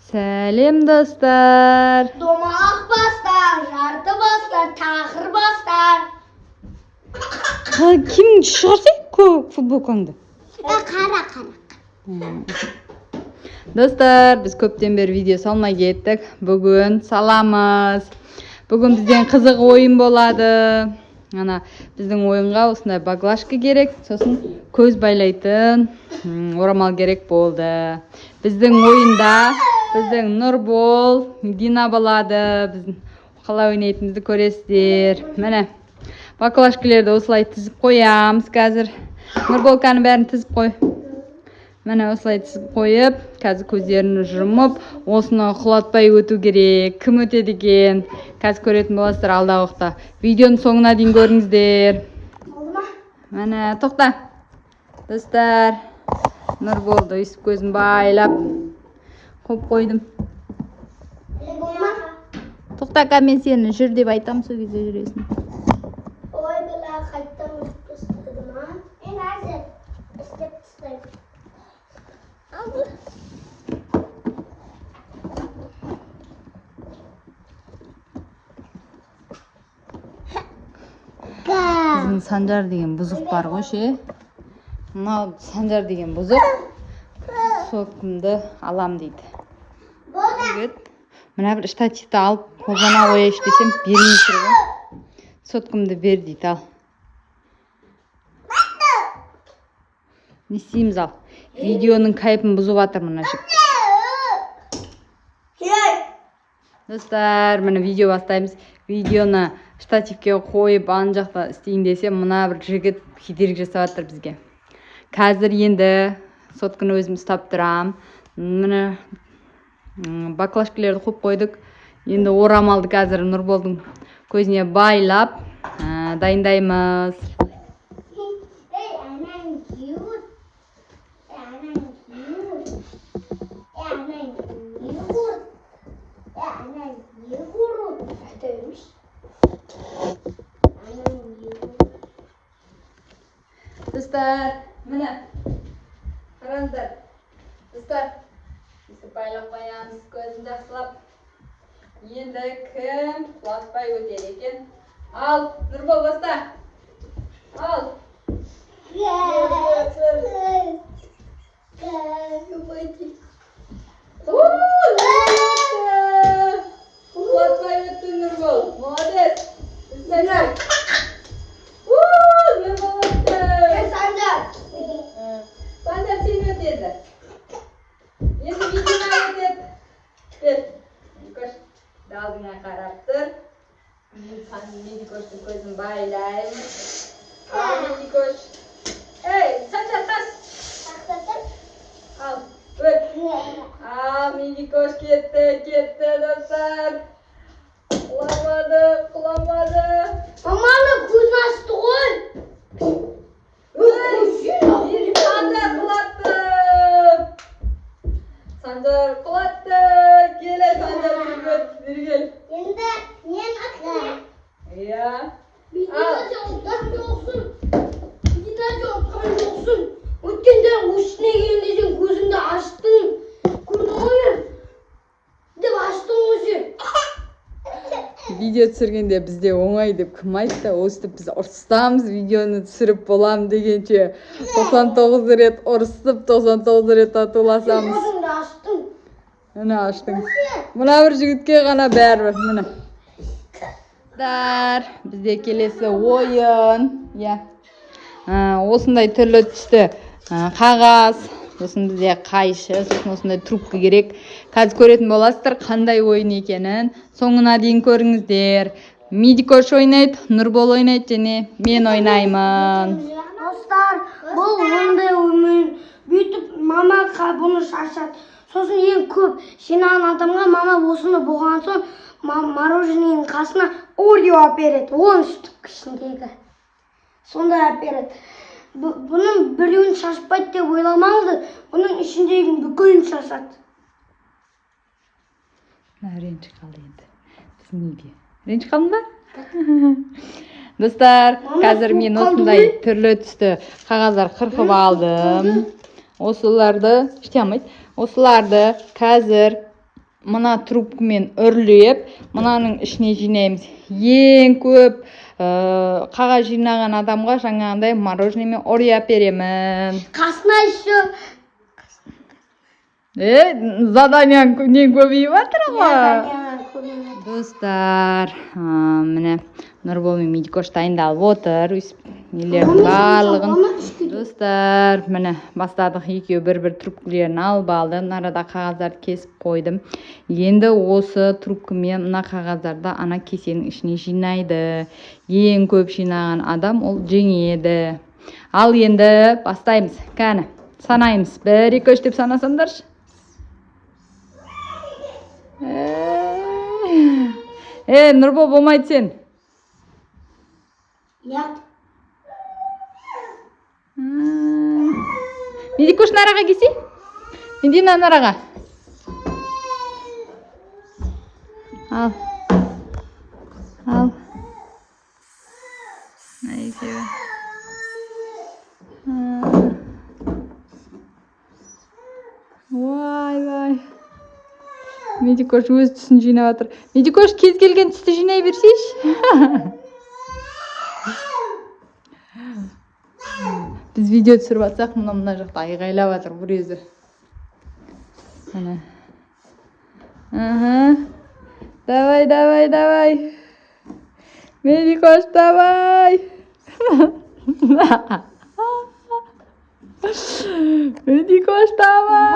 Сәлем достар. Домақ бастар, жарты бастар, тақыр бастар. Кім шығарсай көк футболкаңды? Қара. Достар, біз көптен бері видео салмай кеттік. Бүгін саламыз. Бүгін бізден қызық ойын болады. Ана біздің ойынға осындай баглашка керек, сосын көз байлайтын орамал керек болды. Біздің ойында біздің Нұрбол, Дина болады. Біздің қалай ойнайтынымызды көресіздер. Міне, баклашкалерді осылай тізіп қоямыз қазір. Нұрболканың бәрін тізіп қой. Міне осылай тізіп қойып, қазір көздерін жұмып, осыны құлатпай өту керек. Кім өтеді екен? Қазір көретін боласыздар алдағы уақытта. Видеоның соңына дейін көріңіздер. Міне, тоқта. Достар, Нұрболды өйстіп көзін байлап қойып қойдым. Тоқта, мен сені жүр деп айтам, сол кезде жүресің. Ой, біла, қайттан өтіп тастады ма? Мен әзір істеп тастаймын. Біздің Санжар деген бұзық бар ғой ше. Мынау Санжар деген бұзық соткымды алам дейді. Мына бір штативті алып қолдана қояйыншы десем бермей тұр ғой. Соткымды бер дейді, ал. Не істейміз, ал? Видеоның кайпын бұзып жатыр мына жігіт. Достар, міне видео бастаймыз. Видеоны штативке қойып ан жақта істейін десем, мына бір жігіт кедергі жасап жатыр бізге. Қазір енді сотканы өзім ұстап тұрам. Міне баклашкалерді қойып қойдық. Енді орамалды қазір Нұрболдың көзіне байлап дайындаймыз. Достар, міне, қараңыздар. Достар, бізді байлап қоямыз, көзін жақсылап. Енді кім құлатпай өтер екен? Ал, Нұрбол, баста. Ал. Құлатпай өтті Нұрбол. Молодец. Санжар. Нұрбол өтті. Санжар сен өтеді. Енді Медина өтеді. Бер. Медикош алдыңа қарап тұр. Медикоштың көзін байлаймыз. Ал, Медикош. Ей, Санжар, тас. Ал, өт. Ал, Медикош кетті, достар. Құламады. Маманы көзін ашты ғой. Санжар құлатты. Санжар құлатты. Келе, Санжар бергел. Енді мен атты. Иә. Мединасы ұлттан жоқсың. Өткенде ұшына келгенде сен көзіңді аштың. Көрдің ғой? Деп аштың ғой. Видео түсіргенде бізде оңай деп кім айтты? Өстіп біз ұрыстамыз, видеоны түсіріп болам дегенше 99 рет ұрысып, 99 рет татуласамыз. Көзіңді аштың. Міне аштың. Мына бір жігітке ғана бәрібір, міне. Бізде келесі ойын. Осындай түрлі түсті қағаз, сосын бізде қайшы, сосын осындай трубка керек. Қазір көретін боласыздар қандай ойын екенін. Соңына дейін көріңіздер. Медикош ойнайды, Нұрбол ойнайды және мен ойнаймын. Достар, бұл ондай ойын. Бүйтіп мама бұны шашады. Сосын ең көп жинаған адамға мама осыны болған соң морожененің қасына Орео әпереді. 10 штук ішіндегі. Сондай әпереді. Бұның біреуін шашпайды деп ойламаңыздар. Бұның ішіндегі бүкілін шашады. Ренжі қалды енді. Біз неге? Ренжі қалды ба? Достар, қазір мен осындай түрлі түсті қағаздар қырқып алдым. Осыларды, іште алмайды. Осыларды қазір мына трубкамен үрлеп, мынаның ішіне жинаймыз. Ең көп қағаз жинаған адамға жаңағындай мороженныймен ория беремін. Қасына еще Заданияң нең көбейіп жатыр ғой. Достар, міне Нұрбол мен Медикош дайындалып отыр. Нелердің барлығын. Достар, міне бастадық, екеуі бір-бір трубкалерін алып алды. Нарада қағаздарды кесіп қойдым. Енді осы трубкамен мына қағаздарды ана кесенің ішіне жинайды. Ең көп жинаған адам ол жеңеді. Ал енді бастаймыз. Кәні, санаймыз. 1, 2, 3 деп санасаңдаршы. Нұрбол болмайды сен. Медикош нараға кесе? Медина нараға. Ал. Айкеу. Вай. Медикош өз түсін жинап жатыр. Медикош кез келген түсті жинай берсейші. Біз видео түсіріп жатсақ, мына жақта айғайлап жатыр бір өзі. Давай. Медикош, давай. Медикош, давай.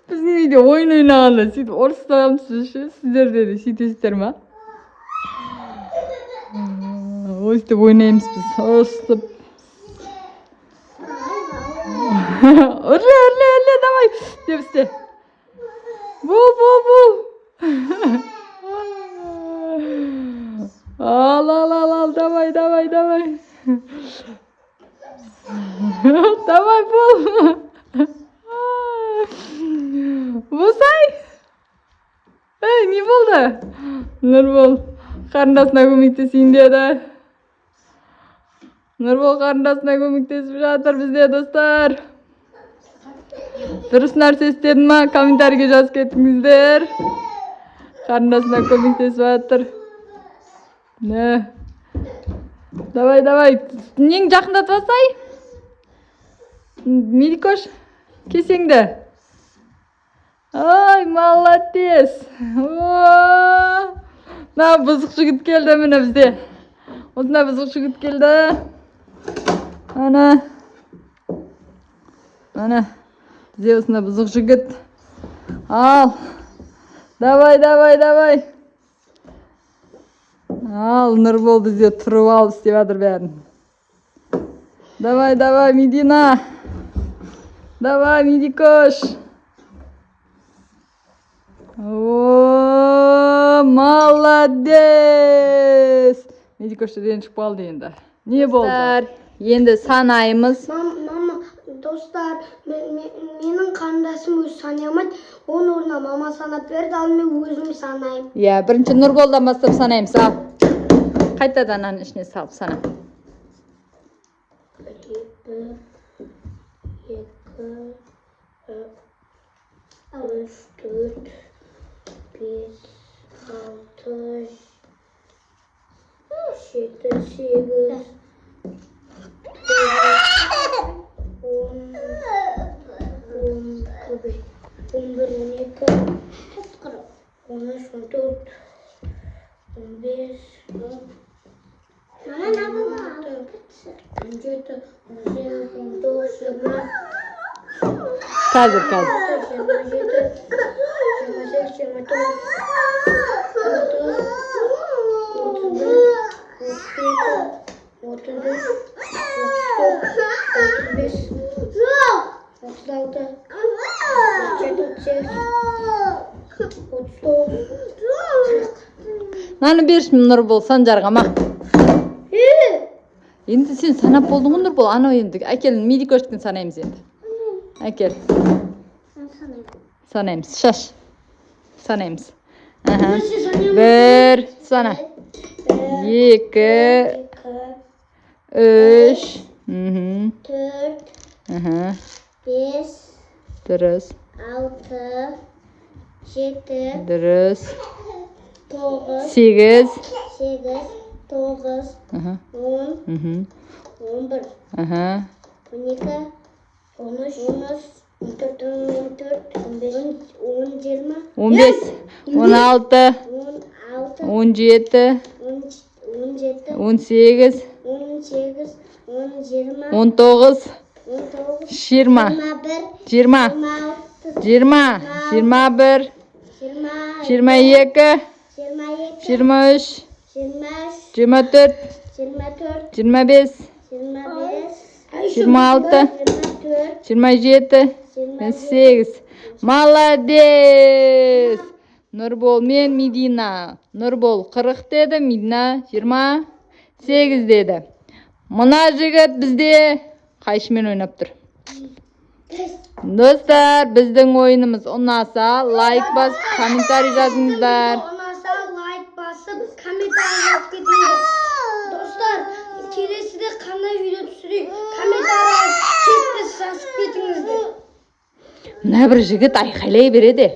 Біздің үйде ойын ойнағанда сөйтіп орыстағамсыз ше, сіздерде де сөйтесіздер ма? Өстіп ойнаймыз біз, өстіп. Үрле, давай, деп істе. Бұл. Ал, давай. Давай, бұл. Босай. Не болды? Нұрбол қарындасына көмектесейін деді. Нұрбол қарындасына көмектесіп жатыр бізде, достар. Дұрыс нәрсе істедің ма? Комментарийге жазып кетіңіздер. Қарындасына көмектесіп жатыр. Давай. Нең жақындатып алсай? Медикош, кесеңді. Ай, молодец. На, бұзық жігіт келді міне бізде. Осында бұзық жігіт келді. Ана. Бізде осында бұзық жігіт. Ал. Давай. Ал, Нұрбол бізде тұрып алып істеп жатыр бәрін. Давай, Медина. Давай, Медикош. Молодец! Медикош ренжіп қалды енді. Не болды? Енді санаймыз. Мама, достар, менің қарындасым өз санай алмайды. Оның орнына мама санап берді, ал мен өзім санаймын. Бірінші Нұрболдан бастап санаймыз. Ал. Қайтадан аның ішіне салып сана. 1, 2, 3, 4, 5, 6, 7, 8, 11, 12, 13, 14, 15, Қазір. 36, Наны бершім Нұрбол Санжарға ма? Енді сен санап болдың ғой Нұрбол, анау енді. Әкел, Медикоштың санаймыз енді. Әкел. Санаймыз, шаш. Санаймыз. 1, сана. 2, 3, 4, 5, дұрыс. 6, 7, Dürüst. 9, 8. 8, 9, Aha. 10, Mhm. 11, Aha. 12, 13, 14, 15, 20, 15. 16. 16, 17. 17, 18. 18, 20, 19. 19, 20. 21, 20. 26, 20. 21. 22, 22. 22, 23. 23, 24. 24, 25. 25, 26. 24, 27. 28. Молодец. Нұрбол мен Медина. Нұрбол 40 деді, Медина 28 деді. Мына жігіт бізде қайшымен ойнап тұр. Достар, біздің ойынымыз ұнаса, лайк басып, комментарий жазыңыздар. Ұнаса лайк басып, комментарий жазып кетіңіздер. Достар, келесіде қандай видео түсірейік, комментарийға тез жазып кетіңіздер. Мына бір жігіт айқайлай береді.